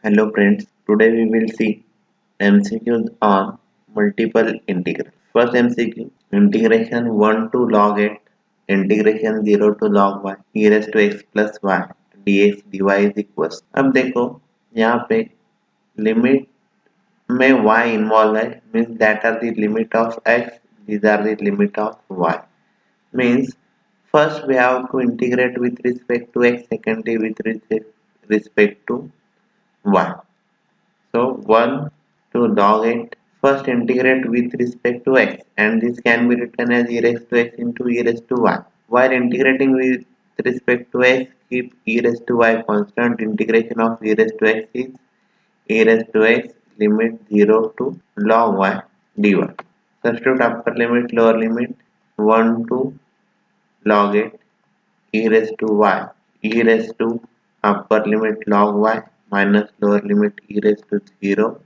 Hello friends, today we will see MCQs on multiple integrals. First MCQ, integration 1 to log 8, integration 0 to log y, e raised to x plus y, dx dy is equals. अब देखो यहाँ पे limit में y involve है, means that are the limit of x, these are the limit of y. Means first we have to integrate with respect to x, secondly with respect to y. So 1 to log 8, first integrate with respect to x, and this can be written as e raised to x into e raised to y. While integrating with respect to x, keep e raised to y constant. Integration of e raised to x is e raised to x limit 0 to log y dy. Substitute upper limit, lower limit 1 to log 8 e raised to y, e raised to upper limit log y minus lower limit e raised to 0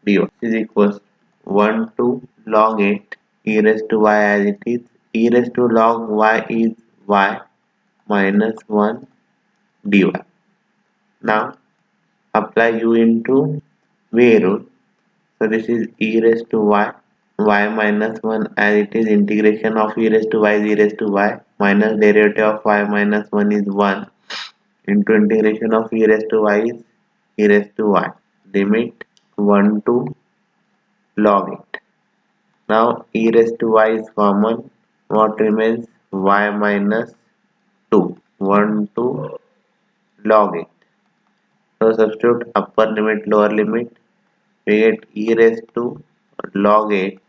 dy is equals 1 to log 8 e raised to y as it is, e raised to log y is y minus 1 dy. Now apply u into v rule. So this is e raised to y minus 1 as it is, integration of e raised to y is e raised to y minus derivative of y minus 1 is 1 into integration of e raised to y is e raised to y. Limit 1 to log 8. Now e raised to y is common. What remains? Y minus 2. 1 to log 8. So substitute upper limit, lower limit. We get e raised to log 8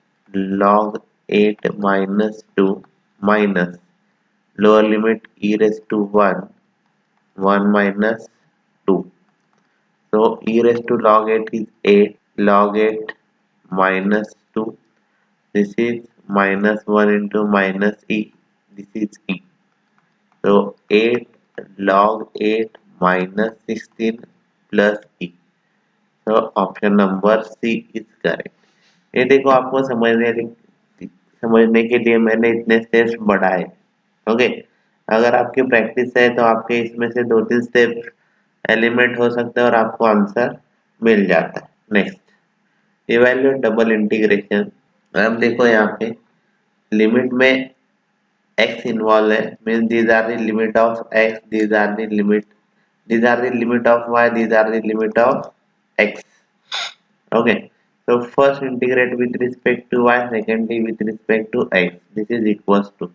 minus 2 minus lower limit e raised to 1 minus 2. So e raised to log 8 is 8, log 8 minus 2. This is minus 1 into minus e. This is e. So 8 log 8 minus 16 plus e. So option number C is correct. ये देखो आपको समझने के लिए मैंने इतने steps बढ़ाए. Okay, अगर आपकी प्रैक्टिस है तो आपके इसमें से 2-3 स्टेप एलिमेंट हो सकते हैं और आपको आंसर मिल जाता है. Next, evaluate double integration. अब देखो यहाँ पे लिमिट में x इन्वॉल्व है, means these are the limit of x, these are the limit of y, these are the limit of x. Okay, so first integrate with respect to y, secondly with respect to x. This is equals to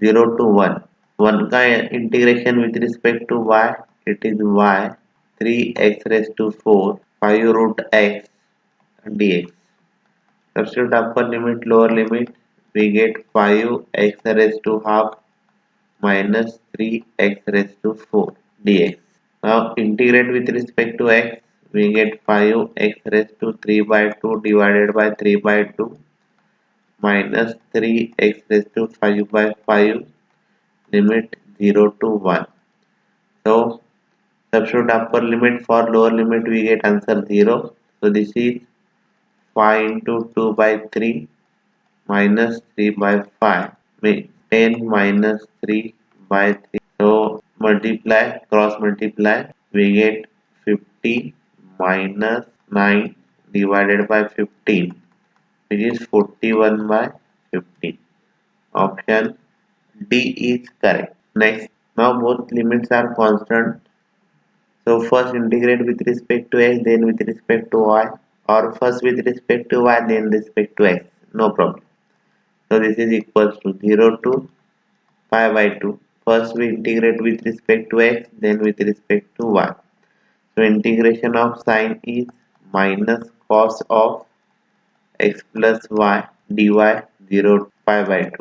0 to 1. 1 का integration with respect to y, it is y 3x raised to 4 5 root x dx. Substitute upper limit, lower limit. We get 5x raised to half minus 3x raised to 4 dx. Now integrate with respect to x. We get 5x raised to 3 by 2 divided by 3 by 2 minus 3x raised to 5 by 5 limit 0 to 1. So substitute upper limit for lower limit, we get answer 0. So this is 5 into 2 by 3 minus 3 by 5 means 10 minus 3 by 3. So multiply, cross multiply, we get 50 minus 9 divided by 15, which is 41 by 15. Option D is correct. Next, now both limits are constant. So first integrate with respect to x, then with respect to y, or first with respect to y, then respect to x. No problem. So this is equals to 0 to pi by 2. First we integrate with respect to x, then with respect to y. So integration of sine is minus cos of x plus y dy 0 to pi by 2.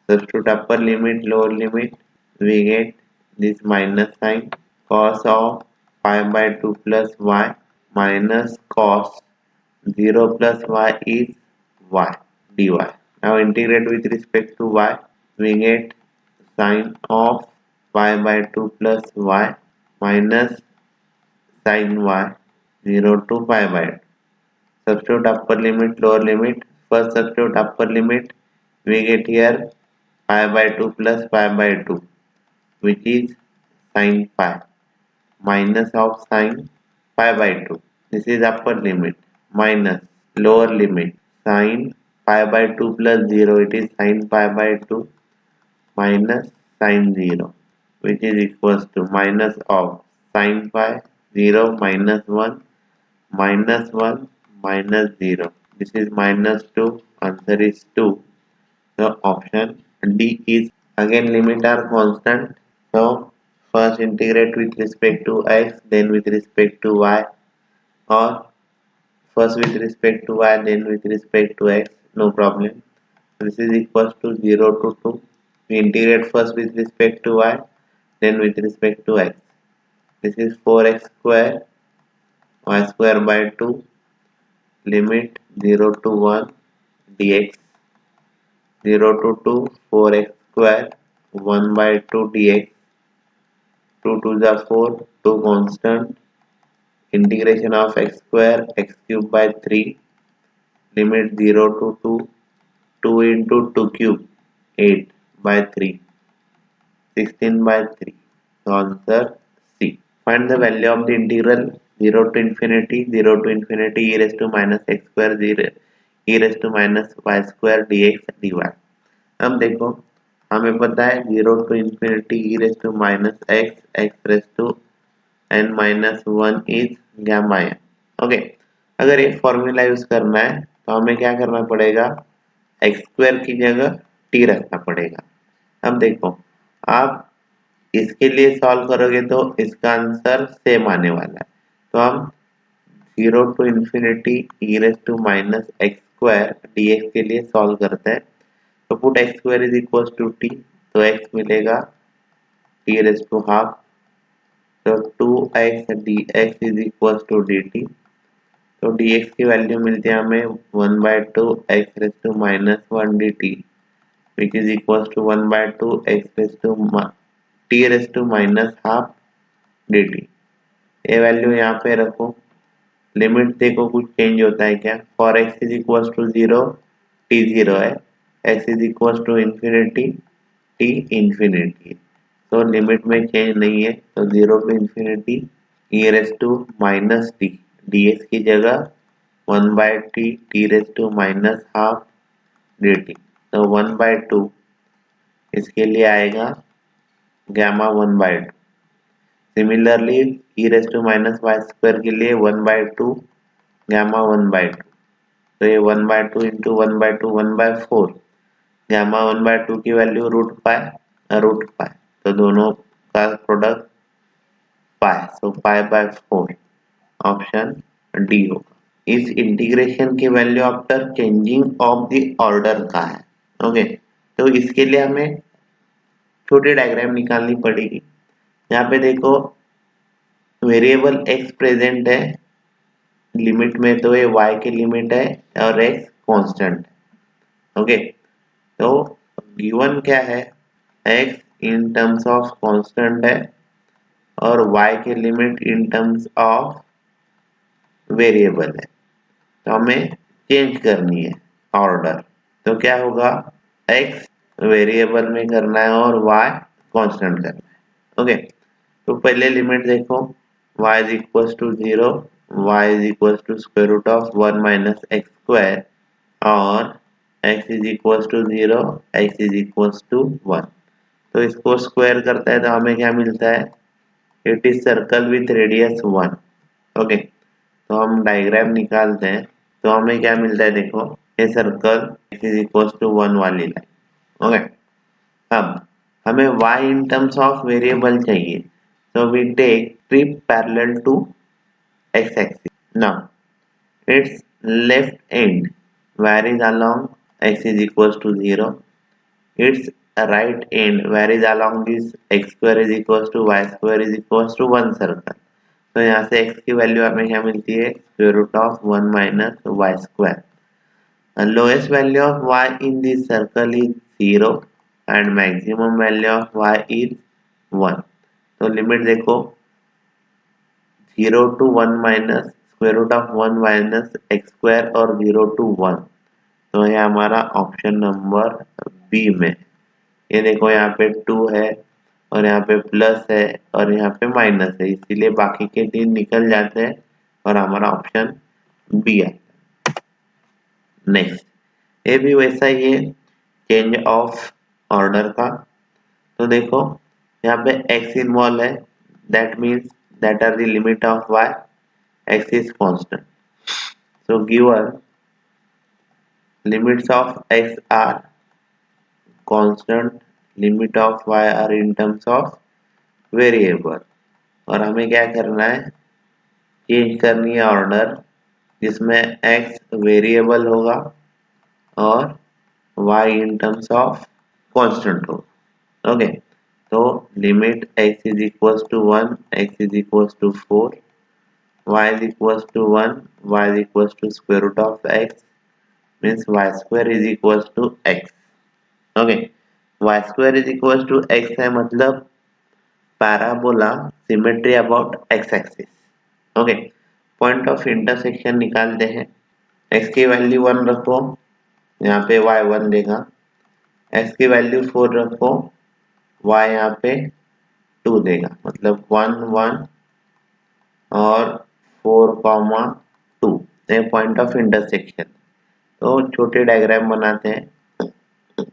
Substitute upper limit, lower limit. We get this minus sign. Cos of pi by 2 plus y minus cos 0 plus y is y dy. Now integrate with respect to y. We get sine of pi by 2 plus y minus sin y 0 to pi by 2. Substitute upper limit, lower limit. First substitute upper limit. We get here pi by 2 plus pi by 2, which is sin pi, minus of sin pi/2, this is upper limit, minus lower limit sin pi/2 plus 0, it is sin pi/2 minus sin 0, which is equals to minus of sin pi 0 minus 1 minus 1 minus 0. This is minus 2, answer is 2. So option D is, again limit are constant. So first integrate with respect to x, then with respect to y, or first with respect to y, then with respect to x, no problem. This is equals to 0 to 2. We integrate first with respect to y, then with respect to x. This is 4x square, y square by 2, limit 0 to 1 dx, 0 to 2, 4x square, 1 by 2 dx, 2 to the 4, 2 constant, integration of x square, x cube by 3, limit 0 to 2, 2 into 2 cube, 8 by 3, 16 by 3. So answer C. Find the value of the integral 0 to infinity, 0 to infinity e raised to minus x square 0 e raised to minus y square dx dy. अब देखो हमें पता है 0 to infinity e raised to minus x raised to n minus 1 is gamma n. Okay, अगर एक formula use करना है तो हमें क्या करना पड़ेगा, एक्स स्क्वायर की जगह टी रखना पड़ेगा। अब देखो आप इसके लिए सॉल्व करोगे तो इसका आंसर सेम आने वाला है। तो हम 0 to infinity e raised to minus x square dx के लिए सॉल्व करते हैं। तो put x square is equals to t, तो x मिलेगा t raised to half, तो 2x dx is equals to dt, तो dx की वैल्यू मिलती है हमें 1/2 x raised to minus 1 dt, which is equals to 1/2 x raised to t raised to minus half dt। ये value यहाँ पे रखो, लिमिट देखो कुछ चेंज होता है क्या, for x is equals to 0 t 0 है, x is equals to infinity t infinity, तो लिमिट में चेंज नहीं है, तो 0 to infinity e raise to minus t dx की जगह 1/t t raise to minus half dt, तो 1/2 इसके लिए आएगा gamma 1/2। Similarly e raise to minus Y square के लिए 1/2 गामा 1/2, तो ये 1/2 इंटू 1/2 1/4, गामा 1/2 की वैल्यू रूट पाई, तो दोनों का प्रोडक्ट पाई, सो पाई/4 ऑप्शन डी होगा। इस इंटीग्रेशन की value after changing of the order का है। ओके, तो इसके लिए हमें छोटी डायग्राम निकालनी पड़ेगी। यहाँ पे देखो वेरिएबल x प्रेजेंट है लिमिट में, तो ये y की लिमिट है और x कांस्टेंट है। ओके, तो गिवन क्या है, x in terms of constant है और y की limit in terms of variable है, तो हमें चेंज करनी है ऑर्डर। तो क्या होगा, x वेरिएबल में करना है और y कांस्टेंट करना है। ओके, तो पहले लिमिट देखो, y is equals to 0, y is equals to square root of 1 minus x square और x is equals to 0, x is equals to 1। तो इसको स्क्वायर करता है तो हमें क्या मिलता है, it is circle with radius 1। Okay, तो हम डायग्राम निकालते हैं, तो हमें क्या मिलता है, देखो ये circle x is equals to 1 वाली लाइन। ओके, अब हमें y in terms of variable चाहिए, so we take strip parallel to x-axis. Now its left end varies along x is equals to 0, its right end varies along this x square is equals to y square is equals to 1 circle। तो यहाँ से x की value हमें क्या मिलती है, square root of 1 minus Y square. Lowest value of y in this circle is 0 and maximum value of y is 1। तो limit देखो 0 to 1 minus square root of 1 minus X square और 0 to 1, तो ये हमारा ऑप्शन नंबर बी में। ये देखो यहाँ पे 2 है और यहाँ पे प्लस है और यहाँ पे माइनस है, इसीलिए बाकी के 3 निकल जाते हैं और हमारा ऑप्शन बी है। नेक्स्ट, ये भी वैसा ही है, चेंज ऑफ ऑर्डर का। तो देखो यहाँ पे x इन्वॉल्व है, that means that are the limit of y, x is constant. So given limits of x are constant, limit of y are in terms of variable, और हमें क्या करना है, चेंज करनी है ऑर्डर जिसमें x वेरिएबल होगा और y in terms of constant होगा। ओके, तो limit x is equals to 1, x is equals to 4, y is equals to 1, y is equals to square root of x, means y square is equals to x. Okay, y square is equals to x है मतलब parabola symmetry about x axis. Okay, point of intersection निकालते हैं। x की value 1 रखो, यहाँ पे y 1 देगा, x की वैल्यू 4 रखो, y यहाँ पे 2 देगा, मतलब 1 1 और 4, 2 पॉइंट ऑफ इंटरसेक्शन। तो छोटे डायग्राम बनाते हैं।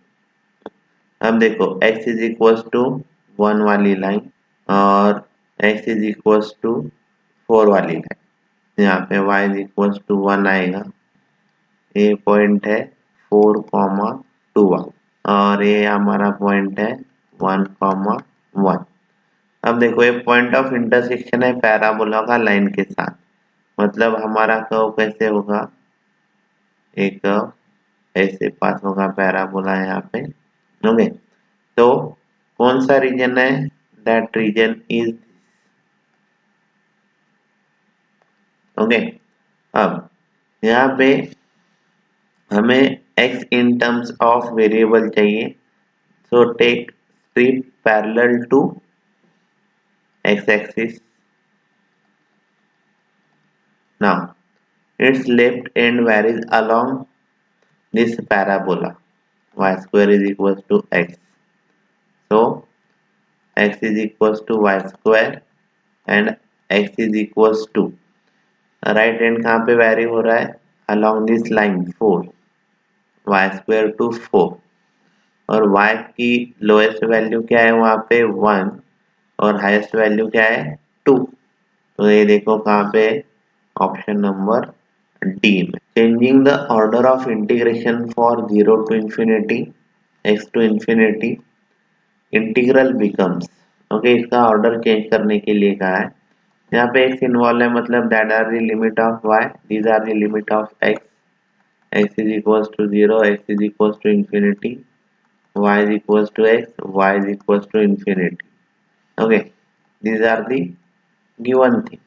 अब देखो x इज इक्वल्स टू 1 वाली लाइन और x इज इक्वल्स टू 4 वाली लाइन, यहाँ पे y इज इक्वल्स टू 1 आएगा, ये पॉइंट है 4, 2 और ये हमारा पॉइंट है 1, 1। अब देखो ये पॉइंट ऑफ इंटरसेक्शन है पैराबोला का लाइन के साथ, मतलब हमारा कर्व कैसे होगा, एक कर्व ऐसे पास होगा पैराबोला यहाँ पे। ओके, तो कौन सा रीजन है, दैट रीजन इज, ओके। अब यहाँ पे हमें x in terms of variable चाहिए, so take strip parallel to x axis. Now its left end varies along this parabola, y square is equals to x, so x is equals to y square and x is equals to, right hand कहाँ पे vary हो रहा है, along this line 4, y square to 4, और y की lowest value क्या है वहाँ पे 1 और हाईएस्ट वैल्यू क्या है 2, तो ये देखो कहाँ पे, ऑप्शन नंबर डी में। Changing the order of integration for 0 to infinity x to infinity integral becomes, okay, इसका ऑर्डर चेंज करने के लिए कहा है, यहाँ पे x इन्वॉल्व है, मतलब that are the limit of y, these are the limit of x, x is equals to 0, x is equals to infinity, y is equals to x, y is equals to infinity। Okay, these are the given thing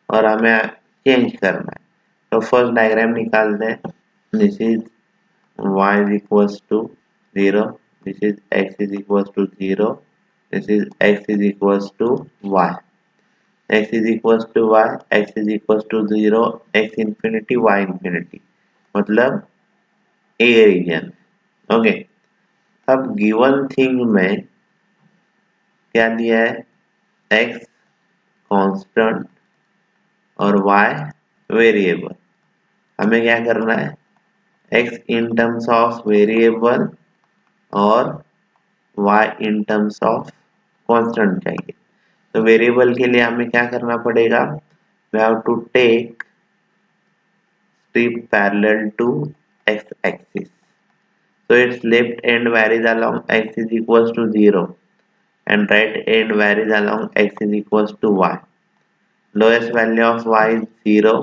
और हमें change करना है। तो first diagram निकालते हैं, this is y is equals to 0, this is x is equals to 0, this is x is equals to y, x is equals to y, x is equals to 0, x infinity, y infinity, मतलब a region. Okay, अब given thing में क्या दिया है, x constant और y variable, हमें क्या करना है, x in terms of variable और y in terms of constant चाहिए। तो वेरिएबल के लिए हमें क्या करना पड़ेगा, we have to take strip parallel to x axis, so its left end varies along x is equals to 0 and right end varies along x is equals to y, lowest value of y is 0,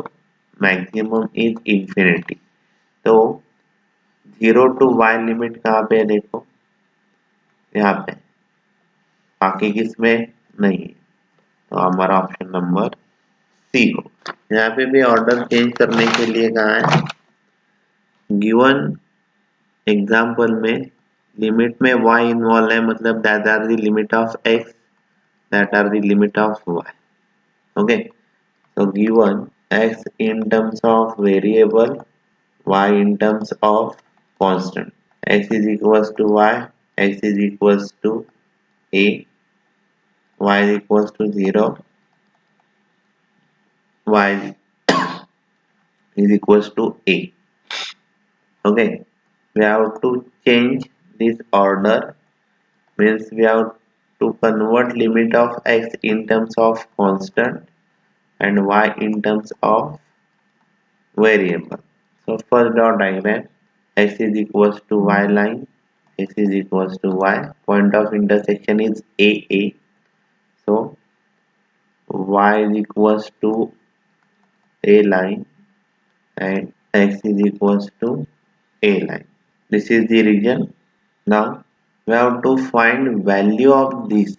maximum is infinity। तो 0 to y limit कहाँ पे है, देखो यहाँ पे, बाकी किसमें नहीं है, तो हमारा ऑप्शन नंबर सी हो। यहाँ पे भी ऑर्डर चेंज करने के लिए कहा है, गिवन एग्जाम्पल में लिमिट में y इन्वॉल्व है, मतलब that are the limit of x, that are the limit of y। Okay, so given x in terms of variable, y in terms of constant, x is equals to y, x is equals to a, y is equals to 0, y is equals to a. Okay, we have to change this order, means we have to convert limit of x in terms of constant and y in terms of variable. So first draw diagram, x is equals to y line, x is equals to y, point of intersection is a. So y is equals to a line and x is equals to a line. This is the region. Now we have to find value of this.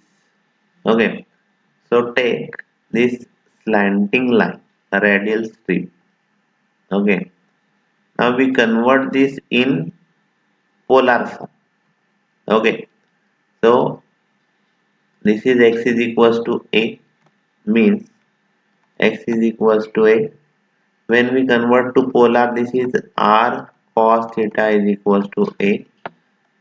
Okay, so take this slanting line, a radial strip. Okay, now we convert this in polar form. Okay, so this is x is equals to a, means x is equals to a. When we convert to polar, this is r cos theta is equals to a.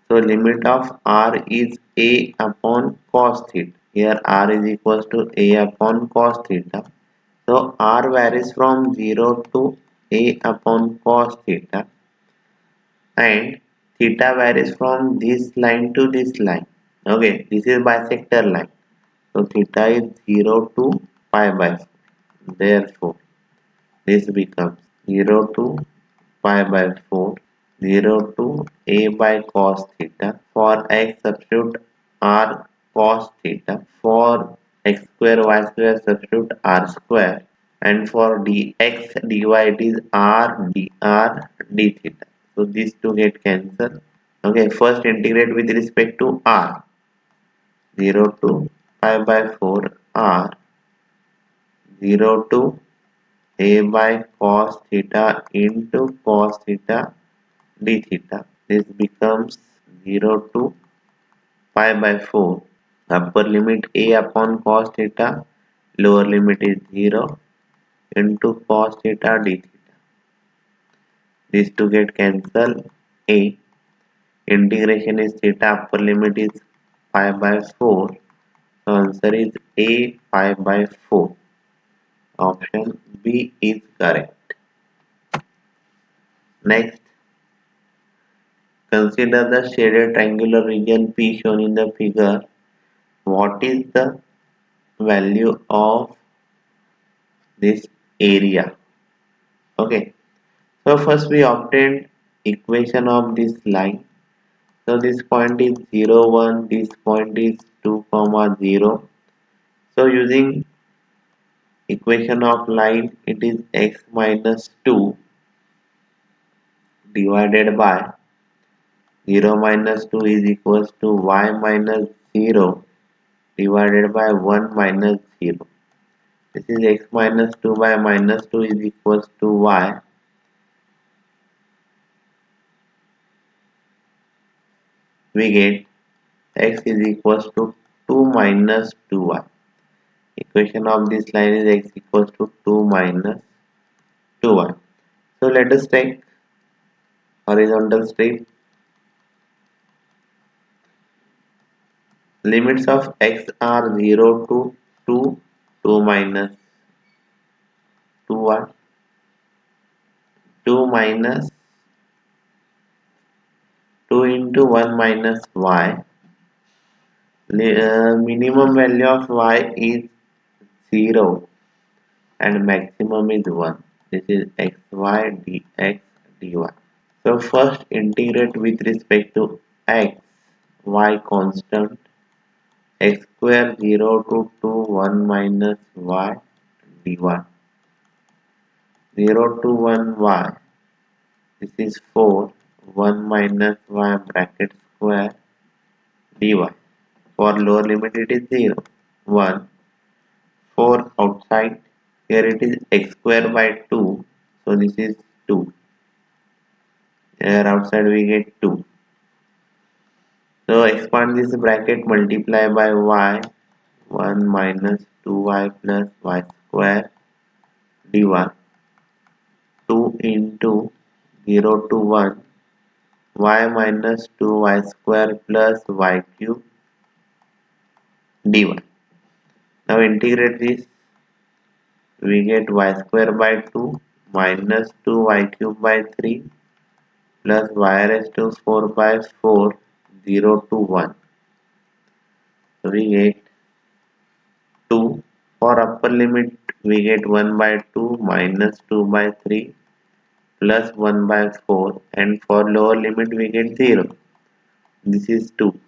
So limit of r is a upon cos theta. Here r is equals to a upon cos theta. So r varies from 0 to a upon cos theta, and theta varies from this line to this line. Okay, this is bisector line. So theta is 0 to pi by 4. Therefore, this becomes 0 to pi by 4, 0 to a by cos theta. For x, substitute r cos theta. For x square y square, substitute r square. And for dx dy, it is r dr d theta. So these two get cancelled. Okay, first integrate with respect to r. 0 to pi by 4 r, 0 to a by cos theta into cos theta d theta. This becomes 0 to pi by 4. Upper limit a upon cos theta, lower limit is 0 into cos theta d theta. These two get cancelled. A integration is theta, upper limit is pi by 4. So answer is a pi by 4. Option B is correct. Next, consider the shaded triangular region P shown in the figure. What is the value of this area? Okay, so first we obtained equation of this line. So this point is 0, 1, this point is 2, 0. So using equation of line, it is x minus 2 divided by 0 minus 2 is equals to y minus 0 divided by 1 minus 0. This is x minus 2 by minus 2 is equals to y. We get x is equals to 2 minus 2y. Equation of this line is x equals to 2 minus 2y. So let us take horizontal strip. Limits of x are 0 to 2, 2 minus 2y, 2 minus 2 into 1 minus y. Minimum value of y is 0 and maximum is 1. This is xy dx dy. So first integrate with respect to x, y constant, x square 0 to 2 1 minus y dy. 0 to 1 y, this is 4, 1 minus y bracket square dy. For lower limit it is 0, 1, 4 outside, here it is x square by 2, so this is 2. Here outside we get 2. So expand this bracket, multiply by y, 1 minus 2y plus y square dy. 2 into 0 to 1, y minus 2y square plus y cube dy. Now integrate this, we get y square by 2 minus 2y cube by 3 plus y raised to 4 by 4, 0 to 1. So we get 2. For upper limit, we get 1 by 2 minus 2 by 3 plus 1 by 4, and for lower limit, we get 0. This is 2.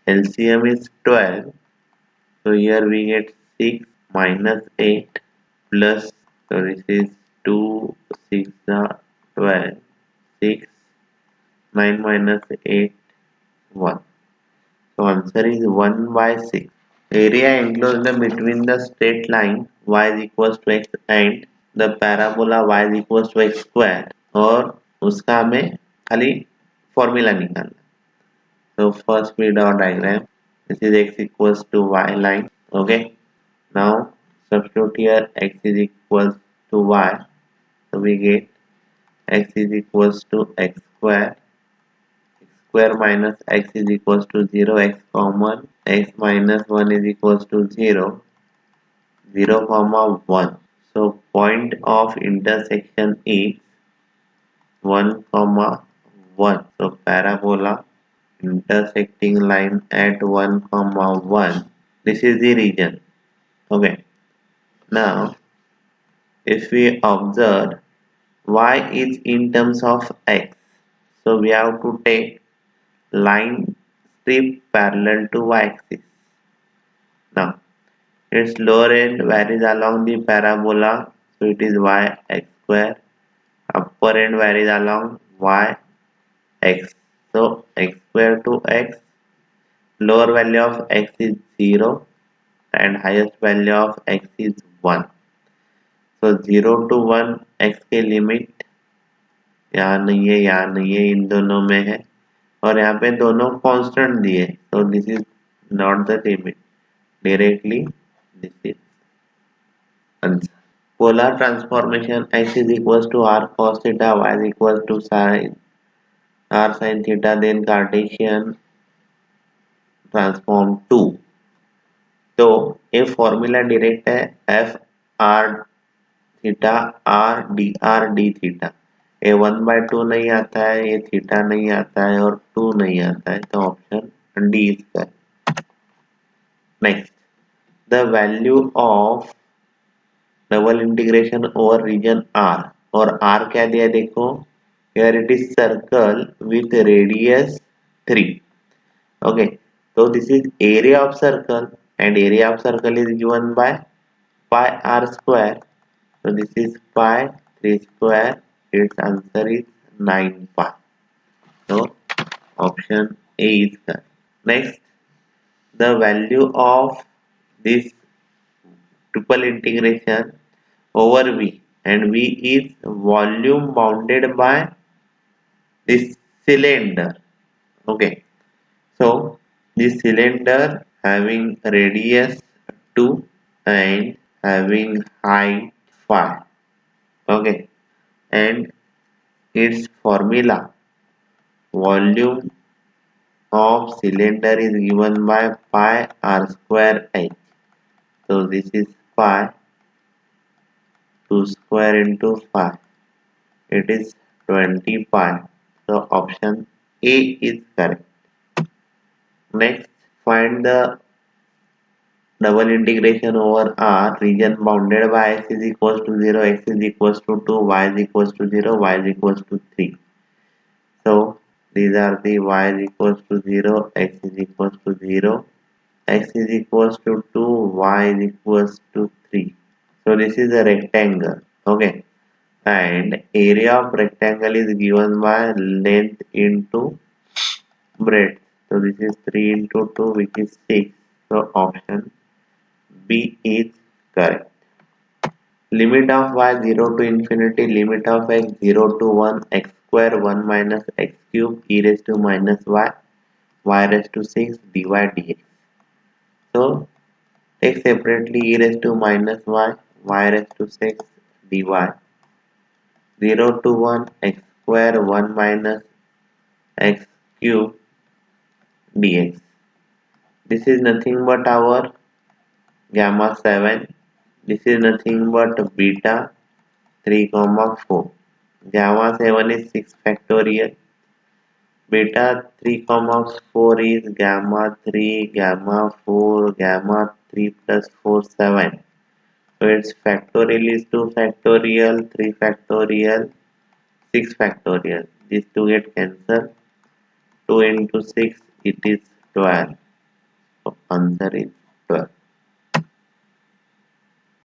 LCM is 12. So here we get 6 minus 8 plus, so this is 2, 6 12, 6, 9 minus 8, 1. So answer is 1 by 6. Area enclosed between the straight line y is equals to x and the parabola y is equals to x square, और उसका हमें खाली formula निकालना. So first we draw diagram. This is x equals to y line. Okay. Now substitute here x is equals to y. So we get x is equals to x square. X square minus x is equals to 0. X common. X minus 1 is equals to 0. 0 comma 1. So point of intersection is 1 comma 1. So parabola intersecting line at 1 comma 1. This is the region. Okay. Now if we observe y is in terms of x, so we have to take line strip parallel to y axis. Now its lower end varies along the parabola, so it is y x square. Upper end varies along y x, so x square to x. Lower value of x is 0 and highest value of x is 1. So 0 to 1 x के limit यहाँ नहीं है, यहाँ नहीं है, इन दोनों में है, और यहाँ पे दोनों कांस्टेंट दिए, so this is not the limit. Directly this is answer. Polar transformation x is equals to r cos theta, y is equals to sin r sin theta, then Cartesian transform 2. तो ये formula direct है F R theta R D theta. ये 1/2 नहीं आता है, ये theta नहीं आता है और 2 नहीं आता है, तो ऑप्शन डी इसका. Next, the value of double integration over region R, और आर क्या दिया देखो, here it is circle with radius 3. Okay, so this is area of circle and area of circle is given by pi r square. So this is pi 3 square. Its answer is 9 pi. So option A is correct. Next, the value of this triple integration over V, and V is volume bounded by this cylinder. Okay, so this cylinder having radius 2 and having height 5. Okay, and its formula, volume of cylinder is given by pi r square h. So this is pi 2 square into 5. It is 20 pi. So option A is correct. Next, find the double integration over R, region bounded by x is equals to 0, x is equals to 2, y is equals to 0, y is equals to 3. So these are the y is equals to 0, x is equals to 0, x is equals to 2, y is equals to 3. So this is a rectangle. Okay, and area of rectangle is given by length into breadth. So this is 3 into 2, which is 6. So option B is correct. Limit of y 0 to infinity, limit of x 0 to 1, x square 1 minus x cube e raised to minus y, y raised to 6 dy dx. So take separately e raised to minus y raised to 6 dy. 0 to 1, x square 1 minus x cube dx. This is nothing but our gamma 7. This is nothing but beta 3 comma 4. Gamma 7 is 6 factorial. Beta 3 comma 4 is gamma 3, gamma 4, gamma 3 plus 4, 7. So its factorial is 2 factorial, 3 factorial, 6 factorial. These two get cancelled. 2 into 6, it is 12. So answer is 12.